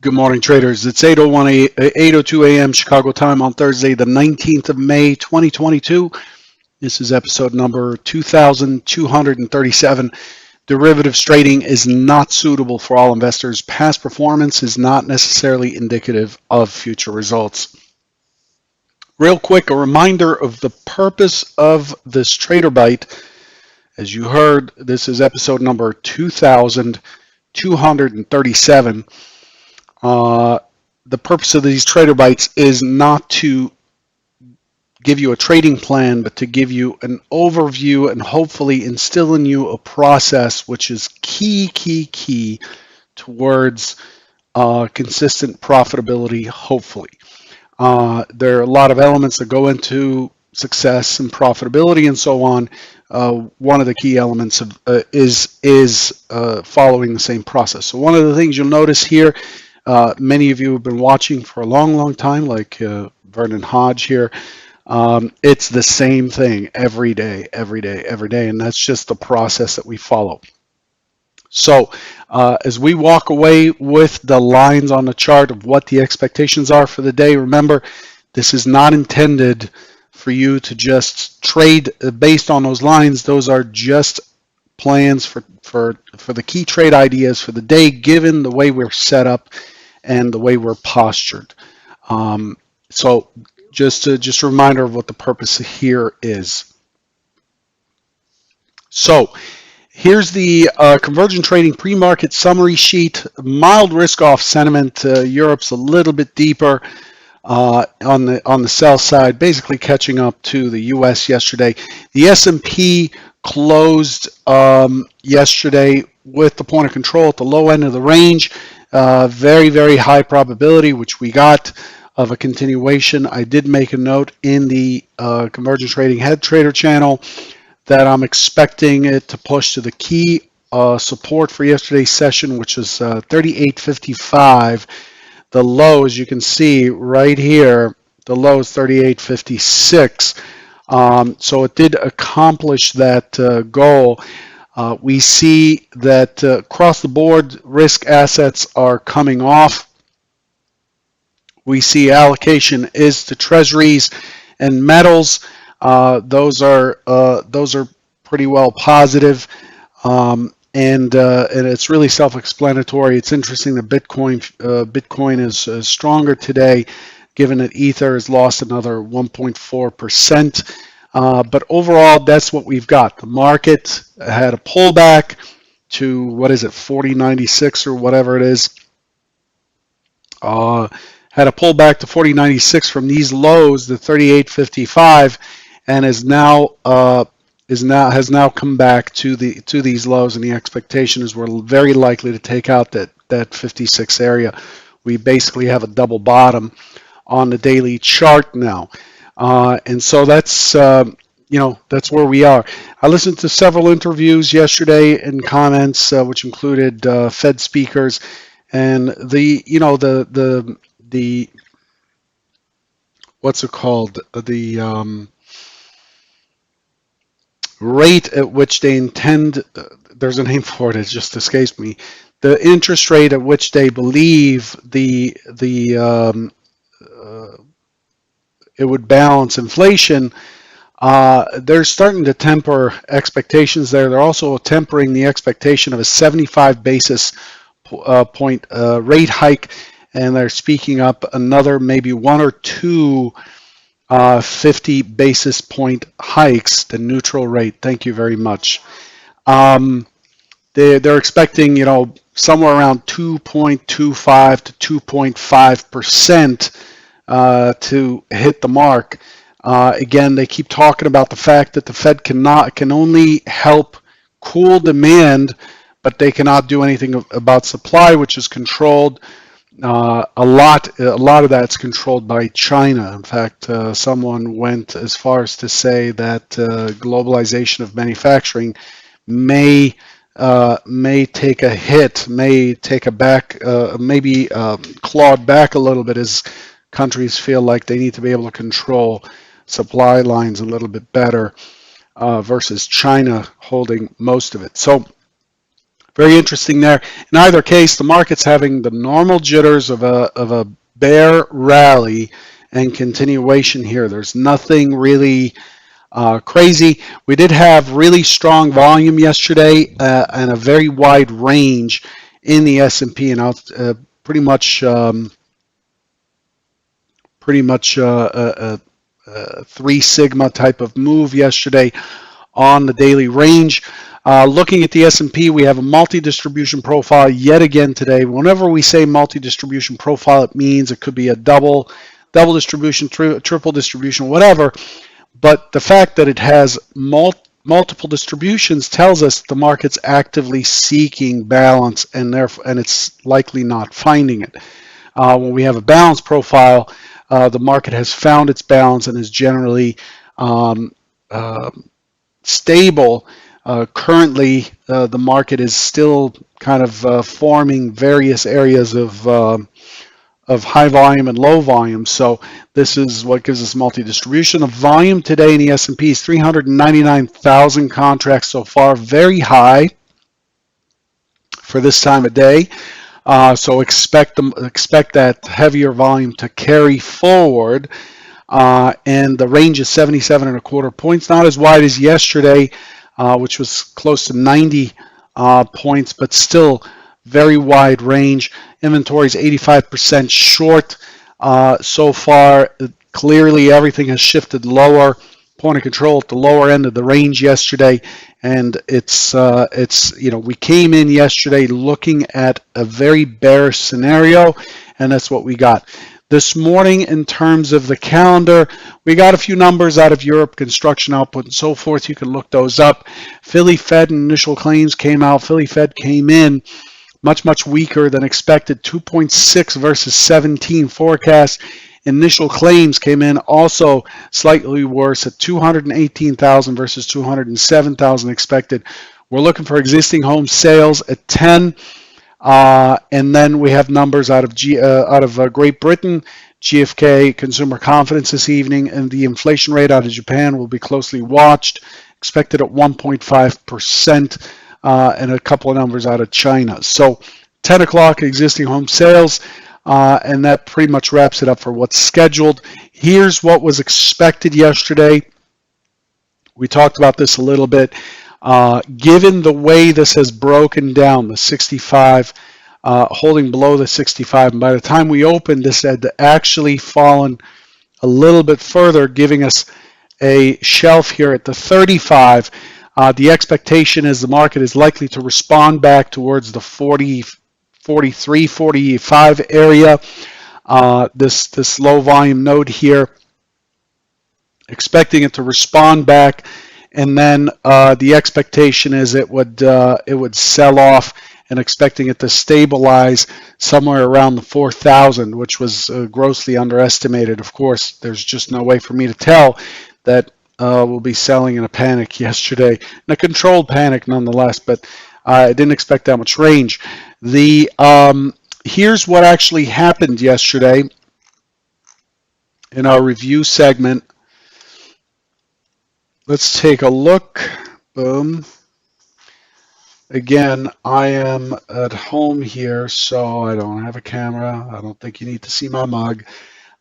Good morning, traders. It's 8:02 a.m. Chicago time on Thursday, the 19th of May, 2022. This is episode number 2237. Derivatives trading is not suitable for all investors. Past performance is not necessarily indicative of future results. Real quick, a reminder of the purpose of this Trader Bite. As you heard, this is episode number 2237. The purpose of these Trader Bites is not to give you a trading plan, but to give you an overview and hopefully instill in you a process which is key towards consistent profitability, hopefully. There are a lot of elements that go into success and profitability and so on. One of the key elements is following the same process. So one of the things you'll notice here, many of you have been watching for a long time, like Vernon Hodge here. It's the same thing every day, and that's just the process that we follow. So as we walk away with the lines on the chart of what the expectations are for the day, remember, this is not intended for you to just trade based on those lines. Those are just plans for the key trade ideas for the day, given the way we're set up and the way we're postured. So just a reminder of what the purpose here is. So here's the convergent trading pre-market summary sheet. Mild risk-off sentiment. Europe's a little bit deeper on the sell side, basically catching up to the U.S. yesterday. The S&P closed yesterday with the point of control at the low end of the range. Very high probability, which we got, of a continuation. I did make a note in the convergent trading head trader channel that I'm expecting it to push to the key support for yesterday's session, which is 38.55. The low, as you can see right here, the low is 38.56. So it did accomplish that goal. We see that across the board, risk assets are coming off. We see allocation is to treasuries and metals. Those are pretty well positive, and it's really self-explanatory. It's interesting that Bitcoin is stronger today, given that Ether has lost another 1.4%. But overall, that's what we've got. The market had a pullback to, what is it, 40.96 or whatever it is. Had a pullback to 40.96 from these lows, the 38.55, and has now come back to these lows, and the expectation is we're very likely to take out that 56 area. We basically have a double bottom on the daily chart now, and so that's that's where we are. I listened to several interviews yesterday and comments, which included Fed speakers, and the what's it called, the rate at which they intend, there's a name for it, it just escapes me, the interest rate at which they believe it would balance inflation. They're starting to temper expectations there. They're also tempering the expectation of a 75 basis point rate hike, and they're speaking up another maybe one or two 50 basis point hikes, the neutral rate. Thank you very much. They're expecting, somewhere around 2.25 to 2.5% to hit the mark. Again, they keep talking about the fact that the Fed can only help cool demand, but they cannot do anything about supply, which is controlled. A lot of that's controlled by China. In fact, someone went as far as to say that globalization of manufacturing may take a hit, may take a back, maybe clawed back a little bit as countries feel like they need to be able to control supply lines a little bit better versus China holding most of it. So Very interesting there. In either case, the market's having the normal jitters of a bear rally and continuation here. There's nothing really crazy. We did have really strong volume yesterday and a very wide range in the S&P, and pretty much a 3 sigma type of move yesterday on the daily range. Looking at the S&P, we have a multi-distribution profile yet again today. Whenever we say multi-distribution profile, it means it could be a double distribution, triple distribution, whatever. But the fact that it has multiple distributions tells us the market's actively seeking balance, and it's likely not finding it. When we have a balanced profile, the market has found its balance and is generally stable. Currently, the market is still kind of forming various areas of high volume and low volume. So this is what gives us multi-distribution. The volume today in the S&P is 399,000 contracts so far, very high for this time of day. So expect that heavier volume to carry forward. And the range is 77 and a quarter points, not as wide as yesterday, which was close to 90 points, but still very wide range. Inventory is 85% short so far. Clearly, everything has shifted lower. Point of control at the lower end of the range yesterday, and it's we came in yesterday looking at a very bearish scenario, and that's what we got. This morning, in terms of the calendar, we got a few numbers out of Europe, construction output and so forth. You can look those up. Philly Fed initial claims came out. Philly Fed came in much weaker than expected, 2.6 versus 17 forecast. Initial claims came in also slightly worse at 218,000 versus 207,000 expected. We're looking for existing home sales at 10. And then we have numbers out of Great Britain, GfK consumer confidence this evening, and the inflation rate out of Japan will be closely watched, expected at 1.5%, and a couple of numbers out of China. So 10 o'clock existing home sales, and that pretty much wraps it up for what's scheduled. Here's what was expected yesterday. We talked about this a little bit. Given the way this has broken down, the 65, holding below the 65, and by the time we opened, this had actually fallen a little bit further, giving us a shelf here at the 35. The expectation is the market is likely to respond back towards the 40, 43, 45 area. This low volume node here, expecting it to respond back, and then the expectation is it would sell off, and expecting it to stabilize somewhere around the 4,000, which was grossly underestimated. Of course, there's just no way for me to tell that we'll be selling in a panic yesterday, in a controlled panic nonetheless, but I didn't expect that much range. Here's what actually happened yesterday in our review segment. Let's take a look. Boom. Again, I am at home here, so I don't have a camera. I don't think you need to see my mug.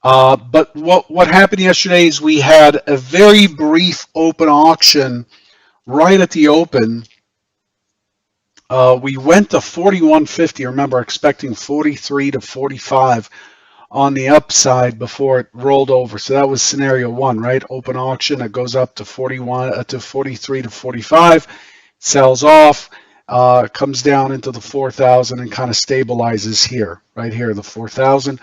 But what happened yesterday is we had a very brief open auction right at the open. We went to 41.50. Remember, expecting 43 to 45 on the upside before it rolled over. So that was scenario one, right? Open auction, it goes up to 41 to 43 to 45, sells off, comes down into the 4,000 and kind of stabilizes here, right here, the 4,000.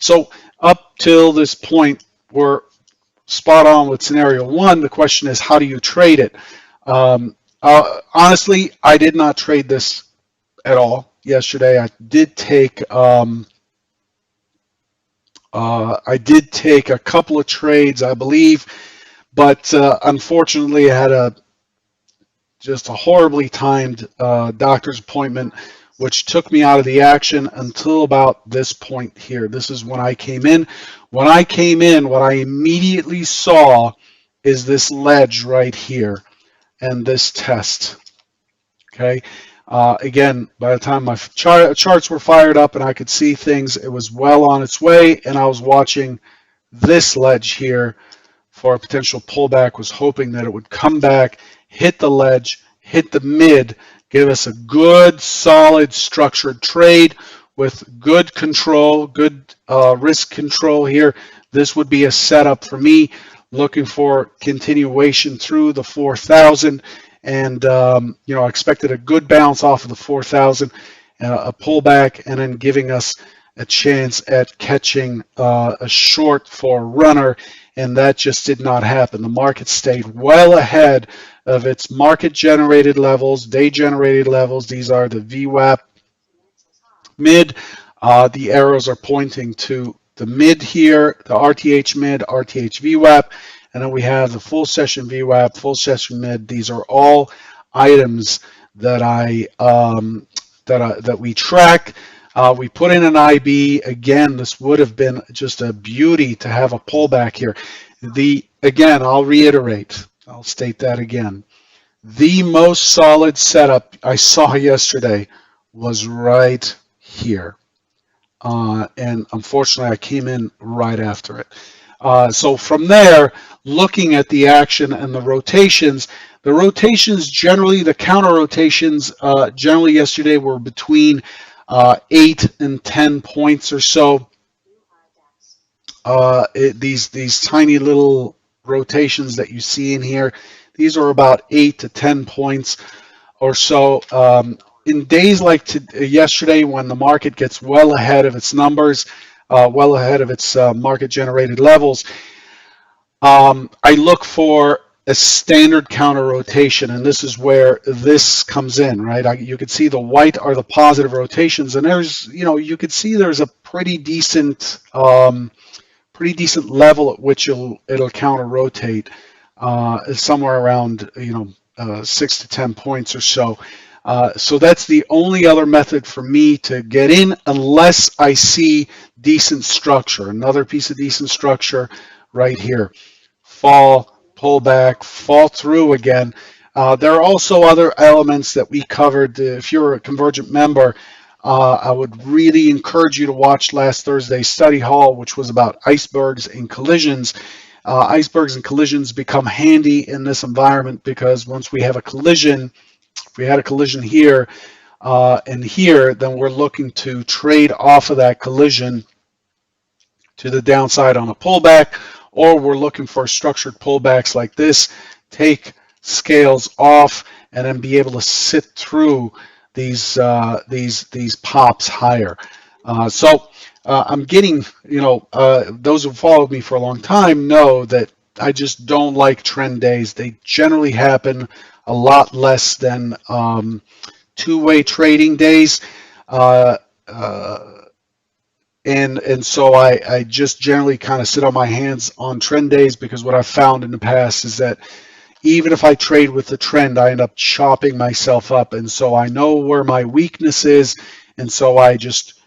So up till this point, we're spot on with scenario one. The question is, how do you trade it? Honestly, I did not trade this at all yesterday. I did take a couple of trades, I believe, but unfortunately, I had just a horribly timed doctor's appointment, which took me out of the action until about this point here. This is when I came in. When I came in, what I immediately saw is this ledge right here and this test. Okay. Again, by the time my charts were fired up and I could see things, it was well on its way, and I was watching this ledge here for a potential pullback, was hoping that it would come back, hit the ledge, hit the mid, give us a good, solid, structured trade with good control, good risk control here. This would be a setup for me, looking for continuation through the 4,000. And, I expected a good bounce off of the 4,000, a pullback, and then giving us a chance at catching a short for runner, and that just did not happen. The market stayed well ahead of its market generated levels, day generated levels. These are the VWAP mid. The arrows are pointing to the mid here, the RTH mid, RTH VWAP, and then we have the full session VWAP, full session mid. These are all items that that we track. We put in an IB. Again, this would have been just a beauty to have a pullback here. Again, I'll reiterate. I'll state that again. The most solid setup I saw yesterday was right here. And unfortunately, I came in right after it. So from there, looking at the action and the rotations generally, the counter rotations generally yesterday were between 8 and 10 points or so. These tiny little rotations that you see in here, these are about 8 to 10 points or so. In days like yesterday, when the market gets well ahead of its numbers, well ahead of its market generated levels, I look for a standard counter rotation, and this is where this comes in, right? You can see the white are the positive rotations, and you can see there's a pretty decent level at which it'll counter rotate, somewhere around 6 to 10 points or so. So that's the only other method for me to get in, unless I see decent structure. Another piece of decent structure right here. Fall, pull back, fall through again. There are also other elements that we covered. If you're a Convergent member, I would really encourage you to watch last Thursday's study hall, which was about icebergs and collisions. Icebergs and collisions become handy in this environment because once we have a collision, if we had a collision here and here, then we're looking to trade off of that collision to the downside on a pullback, or we're looking for structured pullbacks like this, take scales off, and then be able to sit through these pops higher. I'm getting, those who followed me for a long time know that I just don't like trend days. They generally happen a lot less than two-way trading days. And so I just generally kind of sit on my hands on trend days, because what I've found in the past is that even if I trade with the trend, I end up chopping myself up. And so I know where my weakness is, and so I just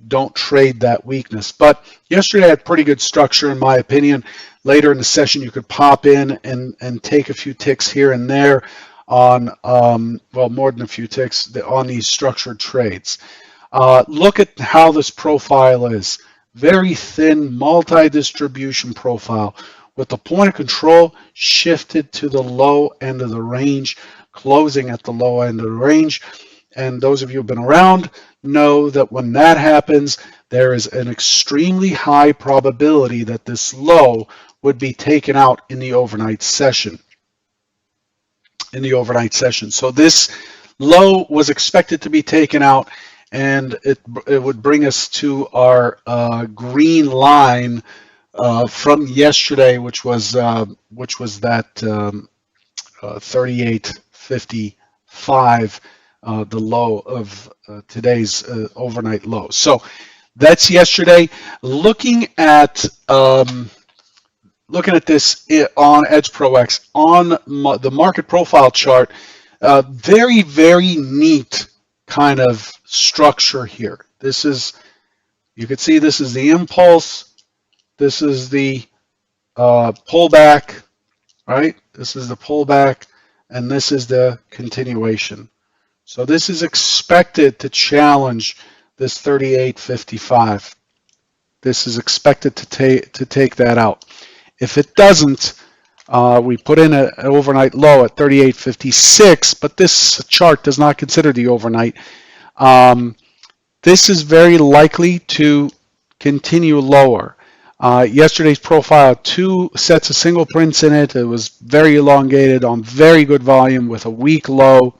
don't trade that weakness. But yesterday I had pretty good structure, in my opinion. Later in the session, you could pop in and take a few ticks here and there on, more than a few ticks on these structured trades. Look at how this profile is. Very thin multi-distribution profile with the point of control shifted to the low end of the range, closing at the low end of the range. And those of you who have been around know that when that happens, there is an extremely high probability that this low would be taken out in the overnight session. So this low was expected to be taken out, and it would bring us to our green line from yesterday, which was that 38.55, the low of today's overnight low. So that's yesterday. Looking at this on Edge Pro X on the market profile chart, very, very neat kind of structure here. You can see this is the impulse, this is the pullback, right? This is the pullback, and this is the continuation. So this is expected to challenge this 38.55. This is expected to take that out. If it doesn't, we put in an overnight low at 38.56, but this chart does not consider the overnight. This is very likely to continue lower. Yesterday's profile had two sets of single prints in it. It was very elongated on very good volume with a weak low.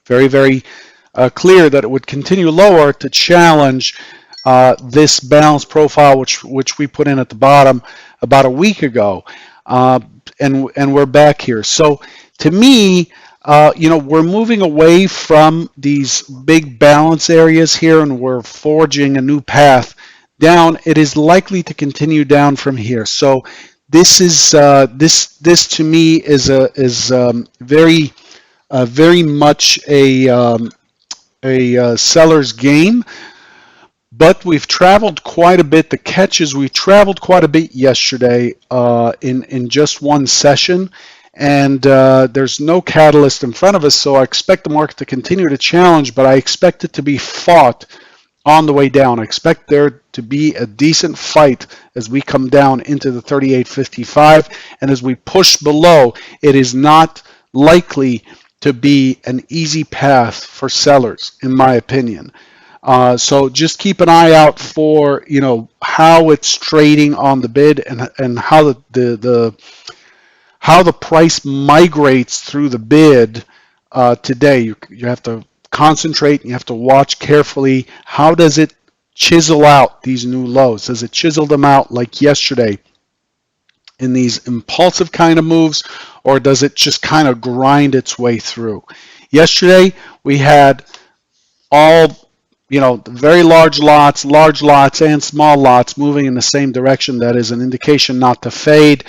Very, very clear that it would continue lower to challenge this balanced profile, which we put in at the bottom about a week ago, and we're back here. So to me, we're moving away from these big balance areas here, and we're forging a new path down. It is likely to continue down from here. So this is this to me is very much a seller's game. But we've traveled quite a bit. The catch is we traveled quite a bit yesterday in just one session, and there's no catalyst in front of us, so I expect the market to continue to challenge, but I expect it to be fought on the way down. I expect there to be a decent fight as we come down into the 38.55, and as we push below, it is not likely to be an easy path for sellers, in my opinion. So just keep an eye out for how it's trading on the bid and how how the price migrates through the bid today. You have to concentrate and you have to watch carefully. How does it chisel out these new lows? Does it chisel them out like yesterday in these impulsive kind of moves, or does it just kind of grind its way through? Yesterday we had all very large lots, and small lots moving in the same direction. That is an indication not to fade.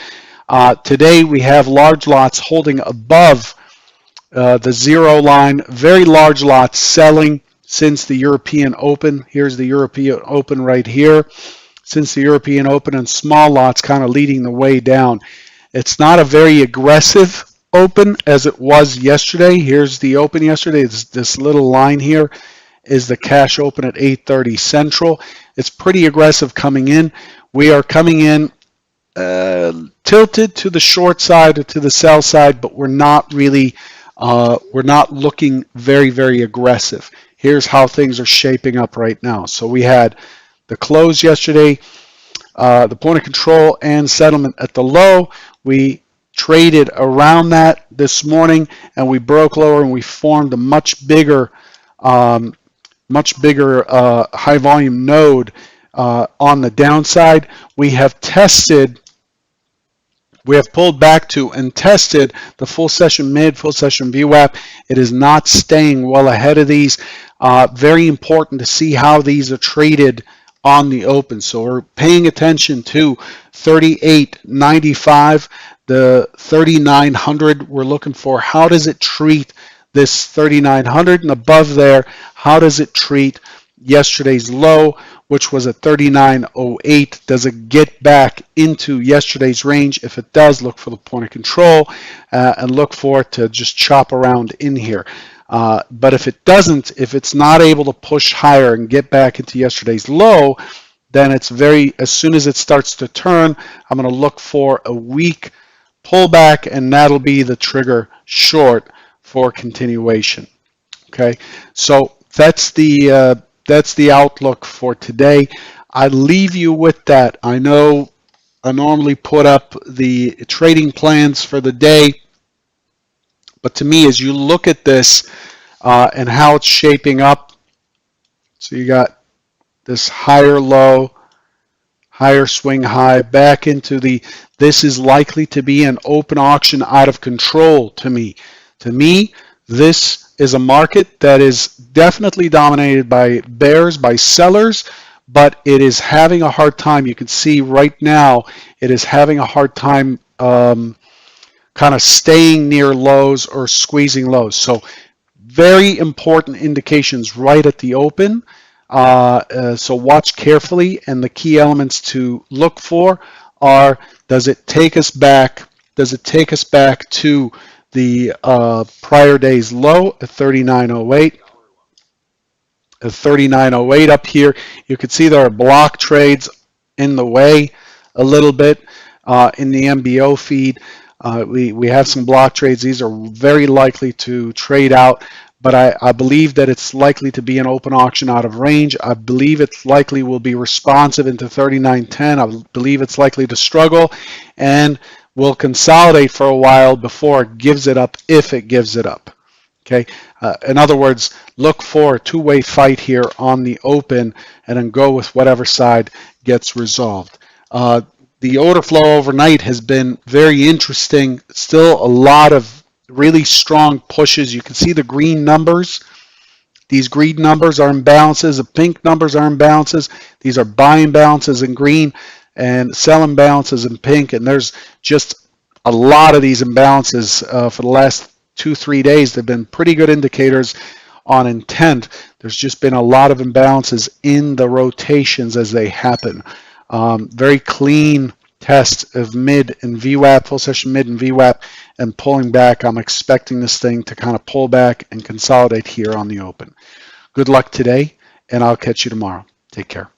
Today we have large lots holding above the zero line, very large lots selling since the European Open. Here's the European Open right here. Since the European Open, and small lots kind of leading the way down. It's not a very aggressive open as it was yesterday. Here's the open yesterday. It's this little line here is the cash open at 8:30 Central. It's pretty aggressive coming in. We are coming in tilted to the short side or to the sell side, but we're not really, we're not looking very, very aggressive. Here's how things are shaping up right now. So we had the close yesterday, the point of control and settlement at the low. We traded around that this morning, and we broke lower, and we formed a much bigger high volume node on the downside. We have pulled back to and tested the full session mid, full session VWAP. It is not staying well ahead of these. Very important to see how these are traded on the open. So we're paying attention to 38.95, the 3900. We're looking for how does it treat this 3900, and above there, how does it treat yesterday's low, which was at 39.08? Does it get back into yesterday's range? If it does, look for the point of control and look for it to just chop around in here. But if it doesn't, if it's not able to push higher and get back into yesterday's low, then it's as soon as it starts to turn, I'm going to look for a weak pullback, and that'll be the trigger short for continuation. Okay, so that's the outlook for today. I leave you with that. I know I normally put up the trading plans for the day, but to me, as you look at this and how it's shaping up, so you got this higher low, higher swing high, back into this is likely to be an open auction out of control to me. To me, this is a market that is definitely dominated by bears, by sellers, but it is having a hard time. You can see right now it is having a hard time kind of staying near lows or squeezing lows. So very important indications right at the open. So watch carefully, and the key elements to look for are, does it take us back to the prior day's low at 39.08. At 39.08 up here, you can see there are block trades in the way a little bit in the MBO feed. We have some block trades. These are very likely to trade out, but I believe that it's likely to be an open auction out of range. I believe it's likely will be responsive into 39.10. I believe it's likely to struggle and will consolidate for a while before it gives it up, if it gives it up. Okay. In other words, look for a two-way fight here on the open and then go with whatever side gets resolved. The order flow overnight has been very interesting. Still a lot of really strong pushes. You can see the green numbers. These green numbers are imbalances. The pink numbers are imbalances. These are buy imbalances in green and sell imbalances in pink. And there's just a lot of these imbalances for the last 2-3 days. They've been pretty good indicators on intent. There's just been a lot of imbalances in the rotations as they happen. Very clean test of mid and VWAP, full session mid and VWAP, and pulling back. I'm expecting this thing to kind of pull back and consolidate here on the open. Good luck today, and I'll catch you tomorrow. Take care.